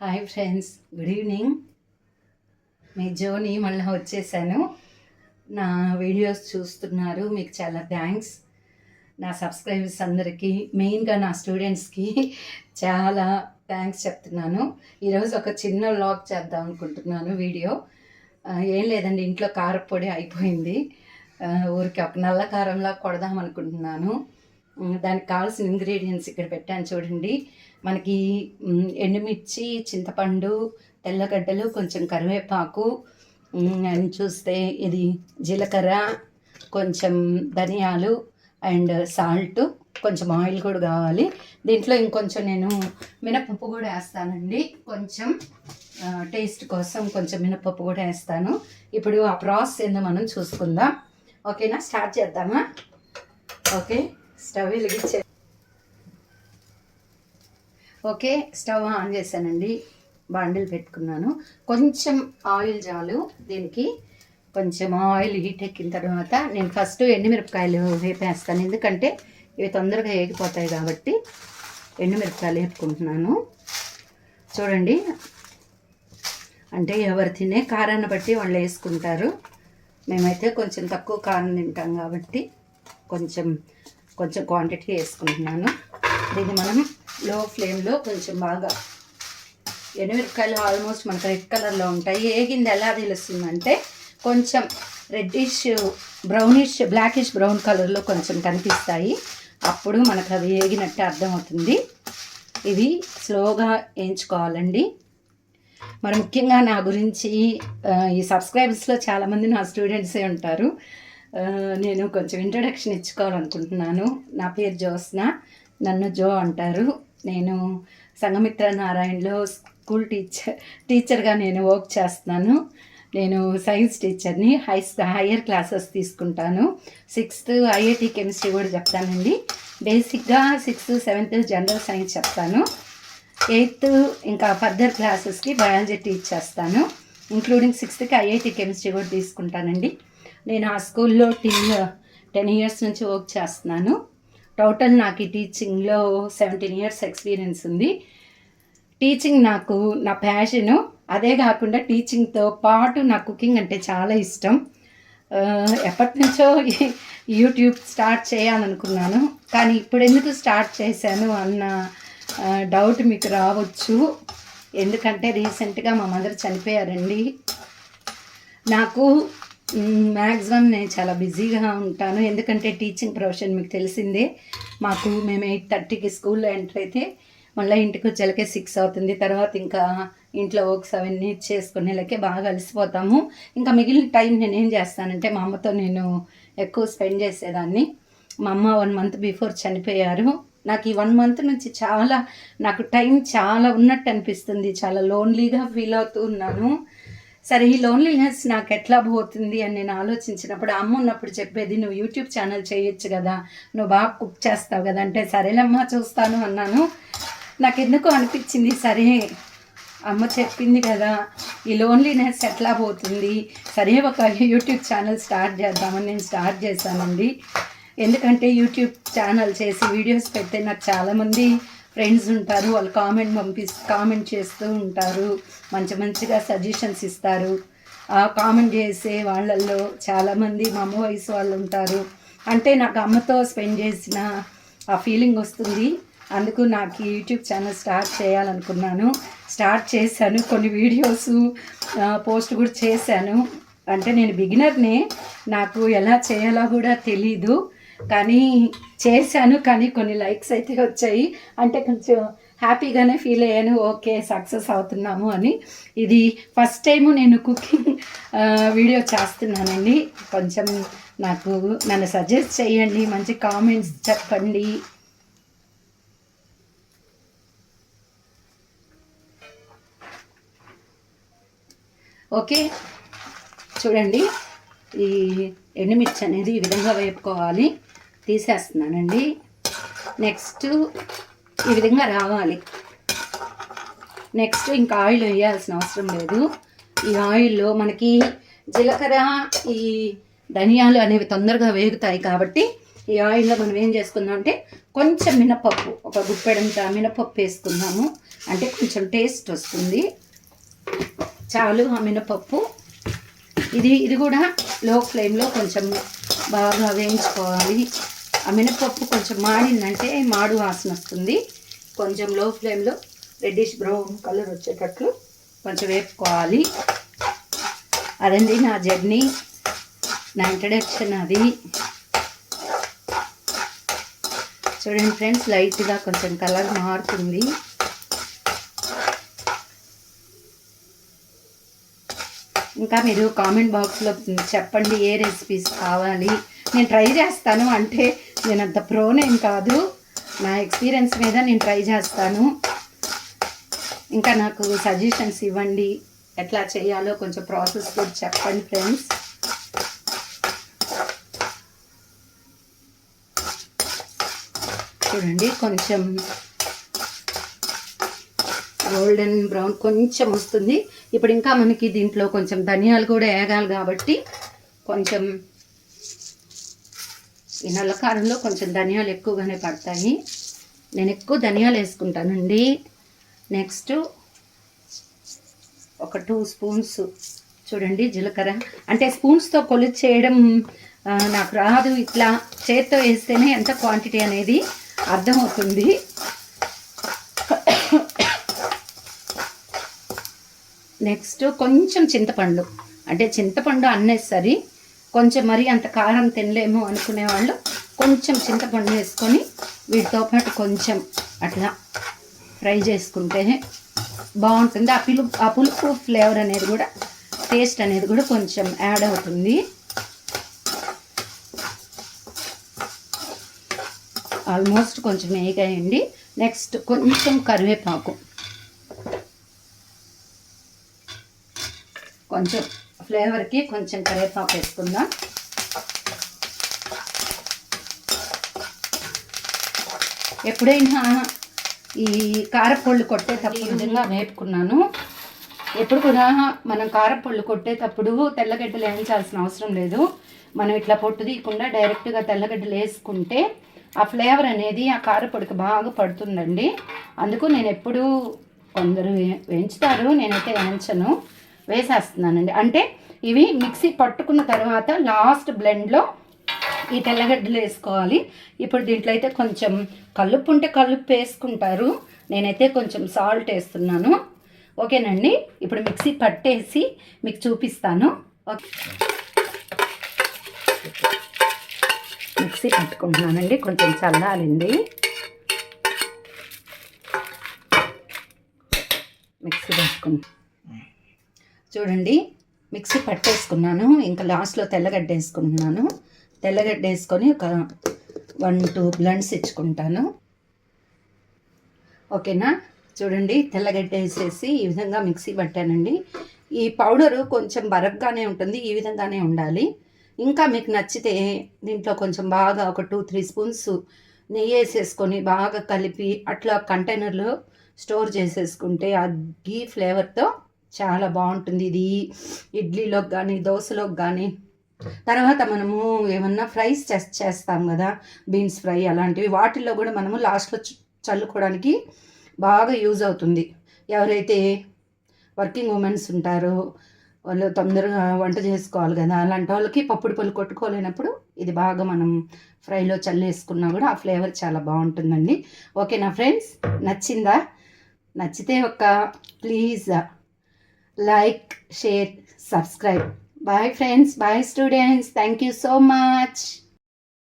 Hi friends, good evening. మీ జోని మళ్ళీ వచ్చేసాను. నా వీడియోస్ చూస్తున్నారు, మీకు చాలా థ్యాంక్స్. నా సబ్స్క్రైబర్స్ అందరికీ, మెయిన్గా నా స్టూడెంట్స్కి చాలా థ్యాంక్స్ చెప్తున్నాను. ఈరోజు ఒక చిన్న వ్లాగ్ చేద్దాం అనుకుంటున్నాను. వీడియో ఏం లేదండి, ఇంట్లో కారపొడి అయిపోయింది. ఊరికి ఒక నల్ల కారంలా కొడదాం అనుకుంటున్నాను. దానికి కావాల్సిన ఇంగ్రీడియంట్స్ ఇక్కడ పెట్టాను చూడండి. మనకి ఎండుమిర్చి, చింతపండు, తెల్లగడ్డలు, కొంచెం కరివేపాకు, అని చూస్తే ఇది జీలకర్ర, కొంచెం ధనియాలు అండ్ సాల్ట్, కొంచెం ఆయిల్ కూడా కావాలి. దీంట్లో ఇంకొంచెం నేను మినపప్పు కూడా వేస్తానండి. కొంచెం టేస్ట్ కోసం కొంచెం మినపప్పు కూడా వేస్తాను. ఇప్పుడు ఆ ప్రాసెస్ ఏందో మనం చూసుకుందాం. ఓకేనా, స్టార్ట్ చేద్దామా? ఓకే, స్టవ్ వెలిగించే ఓకే స్టవ్ ఆన్ చేశానండి. బాండిల్ పెట్టుకున్నాను. కొంచెం ఆయిల్ చాలు దీనికి. కొంచెం ఆయిల్ హీట్ ఎక్కిన తర్వాత నేను ఫస్ట్ ఎండుమిరపకాయలు వేపేస్తాను, ఎందుకంటే ఇవి తొందరగా వేగిపోతాయి కాబట్టి ఎండుమిరపకాయలు వేపుకుంటున్నాను. చూడండి, అంటే ఎవరు తినే కారాన్ని బట్టి వాళ్ళు వేసుకుంటారు. మేమైతే కొంచెం తక్కువ కారం తింటాం కాబట్టి కొంచెం క్వాంటిటీ వేసుకుంటున్నాను. దీన్ని మనం లో ఫ్లేమ్లో కొంచెం బాగా, ఎండుమిరపకాయలు ఆల్మోస్ట్ మనకు రెడ్ కలర్లో ఉంటాయి. ఏగింది ఎలా తెలుస్తుందంటే కొంచెం రెడ్డిష్, బ్రౌనిష్, బ్లాకిష్ బ్రౌన్ కలర్లో కొంచెం కనిపిస్తాయి. అప్పుడు మనకు అవి ఏగినట్టు అర్థమవుతుంది. ఇవి స్లోగా వేయించుకోవాలండి. మరి ముఖ్యంగా నా గురించి ఈ సబ్స్క్రైబర్స్లో చాలామంది నా స్టూడెంట్సే ఉంటారు. నేను కొంచెం ఇంట్రడక్షన్ ఇచ్చుకోవాలనుకుంటున్నాను. నా పేరు జ్యోత్స్న, నన్ను జో అంటారు. నేను సంఘమిత్ర నారాయణలో స్కూల్ టీచర్గా నేను వర్క్ చేస్తున్నాను. నేను సైన్స్ టీచర్ని. హయ్యర్ క్లాసెస్ తీసుకుంటాను. 6th ఐఐటి కెమిస్ట్రీ కూడా చెప్తానండి. బేసిక్గా 6th 7th జనరల్ సైన్స్ చెప్తాను. 8th ఇంకా ఫర్దర్ క్లాసెస్కి బయాలజీ టీచ్ చేస్తాను. ఇంక్లూడింగ్ 6thకి ఐఐటి కెమిస్ట్రీ కూడా తీసుకుంటానండి. నేను ఆ స్కూల్లో 10 years నుంచి వర్క్ చేస్తున్నాను. టోటల్ నాకు ఈ టీచింగ్లో 17 years ఎక్స్పీరియన్స్ ఉంది. టీచింగ్ నాకు నా ప్యాషను. అదే కాకుండా టీచింగ్తో పాటు నా కుకింగ్ అంటే చాలా ఇష్టం. ఎప్పటి నుంచో యూట్యూబ్ స్టార్ట్ చేయాలనుకున్నాను, కానీ ఇప్పుడు ఎందుకు స్టార్ట్ చేశాను అన్న డౌట్ మీకు రావచ్చు. ఎందుకంటే రీసెంట్గా మా మదర్ చనిపోయారండి. నాకు మ్యాక్సిమం నేను చాలా బిజీగా ఉంటాను, ఎందుకంటే టీచింగ్ ప్రొఫెషన్ మీకు తెలిసిందే. మేము 8:30కి స్కూల్లో ఎంటర్ అయితే మళ్ళీ ఇంటికి వచ్చేలకే 6 అవుతుంది. తర్వాత ఇంకా ఇంట్లో వర్క్స్ అవన్నీ చేసుకునేలకే బాగా అలసిపోతాము. ఇంకా మిగిలిన టైం నేను ఏం చేస్తానంటే మా అమ్మతో నేను ఎక్కువ స్పెండ్ చేసేదాన్ని. మా అమ్మ 1 month బిఫోర్ చనిపోయారు. నాకు ఈ 1 month నుంచి నాకు టైం చాలా ఉన్నట్టు అనిపిస్తుంది. చాలా లోన్లీగా ఫీల్ అవుతూ ఉన్నాను. సరే, ఈ లోన్లీనెస్ నాకు ఎట్లా పోతుంది అని నేను ఆలోచించినప్పుడు అమ్మ ఉన్నప్పుడు చెప్పేది, నువ్వు యూట్యూబ్ ఛానల్ చేయొచ్చు కదా, నువ్వు బాగా కుక్ చేస్తావు కదా అంటే, సరేలేమ్మా చూస్తాను అన్నాను. నాకు ఎందుకు అనిపించింది, సరే అమ్మ చెప్పింది కదా, ఈ లోన్లీనెస్ ఎట్లా పోతుంది, సరే ఒక యూట్యూబ్ ఛానల్ స్టార్ట్ చేద్దామని నేను స్టార్ట్ చేశానండి. ఎందుకంటే యూట్యూబ్ ఛానల్ చేసి వీడియోస్ పెడితే నాకు చాలామంది ఫ్రెండ్స్ ఉంటారు. వాళ్ళు కామెంట్ చేస్తూ ఉంటారు, మంచిగా సజెషన్స్ ఇస్తారు. ఆ కామెంట్ చేసే వాళ్ళల్లో చాలామంది మా అమ్మ వయసు వాళ్ళు ఉంటారు. అంటే నాకు అమ్మతో స్పెండ్ చేసిన ఆ ఫీలింగ్ వస్తుంది. అందుకు నాకు యూట్యూబ్ ఛానల్ స్టార్ట్ చేయాలనుకున్నాను. స్టార్ట్ చేశాను. కొన్ని వీడియోస్ పోస్ట్ కూడా చేశాను. అంటే నేను బిగినర్నే, నాకు ఎలా చేయాలో కూడా తెలీదు, కానీ చేశాను. కానీ కొన్ని లైక్స్ అయితే వచ్చాయి, అంటే కొంచెం హ్యాపీగానే ఫీల్ అయ్యాను. ఓకే, సక్సెస్ అవుతున్నాము అని. ఇది ఫస్ట్ టైము నేను కుకింగ్ వీడియో చేస్తున్నానండి. కొంచెం నన్ను సజెస్ట్ చేయండి, మంచి కామెంట్స్ చెప్పండి. ఓకే, చూడండి, ఈ ఎండుమిర్చి అనేది ఈ విధంగా వేపుకోవాలి. తీసేస్తున్నానండి. నెక్స్ట్ ఈ విధంగా రావాలి. నెక్స్ట్ ఇంకా ఆయిల్ వేయాల్సిన అవసరం లేదు. ఈ ఆయిల్లో మనకి జీలకర్ర, ఈ ధనియాలు అనేవి తొందరగా వేగుతాయి కాబట్టి ఈ ఆయిల్లో మనం ఏం చేసుకుందాం అంటే కొంచెం మినపప్పు, ఒక గుప్పెడంత మినపప్పు వేసుకుందాము. అంటే కొంచెం టేస్ట్ వస్తుంది. చాలు ఆ మినపప్పు. ఇది కూడా లో ఫ్లేమ్లో కొంచెం బాగా వేయించుకోవాలి. ఆ మినపప్పు కొంచెం మాడిందంటే మాడు వాసన వస్తుంది. కొంచెం లో ఫ్లేమ్లో రెడ్డిష్ బ్రౌన్ కలర్ వచ్చేటట్లు కొంచెం వేపుకోవాలి. అదండి నా జర్నీ, నా ఇంట్రడక్షన్ అది. చూడండి ఫ్రెండ్స్, లైట్గా కొంచెం కలర్ మారుతుంది. ఇంకా మీరు కామెంట్ బాక్స్లో చెప్పండి ఏ రెసిపీస్ కావాలి. నేను ట్రై చేస్తాను. అంటే నేను అంత ప్రోనేం కాదు, నా ఎక్స్పీరియన్స్ మీద నేను ట్రై చేస్తాను. ఇంకా నాకు సజెషన్స్ ఇవ్వండి, ఎట్లా చేయాలో కొంచెం ప్రాసెస్ కూడా చెప్పండి ఫ్రెండ్స్. చూడండి కొంచెం గోల్డెన్ బ్రౌన్ కొంచెం వస్తుంది. ఇప్పుడు ఇంకా మనకి దీంట్లో కొంచెం ధనియాలు కూడా వేగాలి కాబట్టి కొంచెం ఈ నల్లకారంలో కొంచెం ధనియాలు ఎక్కువగానే పడతాయి. నేను ఎక్కువ ధనియాలు వేసుకుంటానండి. నెక్స్ట్ ఒక 2 స్పూన్స్ చూడండి జీలకర్ర. అంటే స్పూన్స్తో కొలిచి చేయడం నాకు రాదు. ఇట్లా చేత్తో వేస్తేనే ఎంత క్వాంటిటీ అనేది అర్థమవుతుంది. నెక్స్ట్ కొంచెం చింతపండు. అంటే చింతపండు అన్నెసరి, కొంచెం మరీ అంత కారం తినలేము అనుకునే వాళ్ళు కొంచెం చింతపండు వేసుకొని వీటితో పాటు కొంచెం అట్లా ఫ్రై చేసుకుంటే బాగుంటుంది. ఆ పులుపు ఫ్లేవర్ అనేది కూడా, టేస్ట్ అనేది కూడా కొంచెం యాడ్ అవుతుంది. ఆల్మోస్ట్ కొంచెం వేగాయండి. నెక్స్ట్ కొంచెం కరివేపాకు, కొంచెం ఫ్లేవర్కి కొంచెం కరివేపాకు వేసుకుందాం. ఎప్పుడైనా ఈ కారపొళ్ళు కొట్టేటప్పుడు ఈ విధంగా వేపుకున్నాను. ఎప్పుడు కూడా మనం కారపొళ్ళు కొట్టేటప్పుడు తెల్లగడ్డలు వేయించాల్సిన అవసరం లేదు. మనం ఇట్లా పొట్టు తీయకుండా డైరెక్ట్గా తెల్లగడ్డలు వేసుకుంటే ఆ ఫ్లేవర్ అనేది ఆ కారపొడికి బాగా పడుతుందండి. అందుకు నేను ఎప్పుడు, కొందరు వేయించుతారు, నేనైతే వేయించను, వేసేస్తున్నానండి. అంటే ఇవి మిక్సీ పట్టుకున్న తర్వాత లాస్ట్ బ్లెండ్లో ఈ తెల్లగడ్డలు వేసుకోవాలి. ఇప్పుడు దీంట్లో అయితే కొంచెం కల్లుప్పు ఉంటే కల్లుప్పు వేసుకుంటారు, నేనైతే కొంచెం సాల్ట్ వేస్తున్నాను. ఓకేనండి, ఇప్పుడు మిక్సీ పట్టేసి మీకు చూపిస్తాను. ఓకే, మిక్సీ పట్టుకుంటున్నానండి, కొంచెం చల్లారింది. మిక్సీ పట్టుకుని చూడండి, మిక్సీ పట్టేసుకున్నాను. ఇంకా లాస్ట్లో తెల్లగడ్డ వేసుకుంటున్నాను. తెల్లగడ్డ వేసుకొని ఒక 1-2 బ్లెండ్స్ ఇచ్చుకుంటాను. ఓకేనా, చూడండి తెల్లగడ్డ వేసేసి ఈ విధంగా మిక్సీ పట్టానండి. ఈ పౌడరు కొంచెం బరగ్గానే ఉంటుంది, ఈ విధంగానే ఉండాలి. ఇంకా మీకు నచ్చితే దీంట్లో కొంచెం బాగా ఒక 2-3 స్పూన్స్ నెయ్యి వేసేసుకొని బాగా కలిపి అట్లా కంటైనర్లో స్టోర్ చేసేసుకుంటే ఆ గీ ఫ్లేవర్తో చాలా బాగుంటుంది. ఇది ఇడ్లీలోకి కానీ దోశలోకి కానీ, తర్వాత మనము ఏమన్నా ఫ్రైస్ చేస్తాం కదా, బీన్స్ ఫ్రై అలాంటివి, వాటిల్లో కూడా మనము లాస్ట్లో చల్లుకోవడానికి బాగా యూజ్ అవుతుంది. ఎవరైతే వర్కింగ్ ఉమెన్స్ ఉంటారో వాళ్ళు తొందరగా వంట చేసుకోవాలి కదా, అలాంటి వాళ్ళకి పప్పుడు పళ్ళు కొట్టుకోలేనప్పుడు ఇది బాగా మనం ఫ్రైలో చల్లేసుకున్నా కూడా ఆ ఫ్లేవర్ చాలా బాగుంటుందండి. ఓకేనా ఫ్రెండ్స్, నచ్చిందా? నచ్చితే ఒక please like, share, subscribe. Bye friends, bye students. Thank you so much.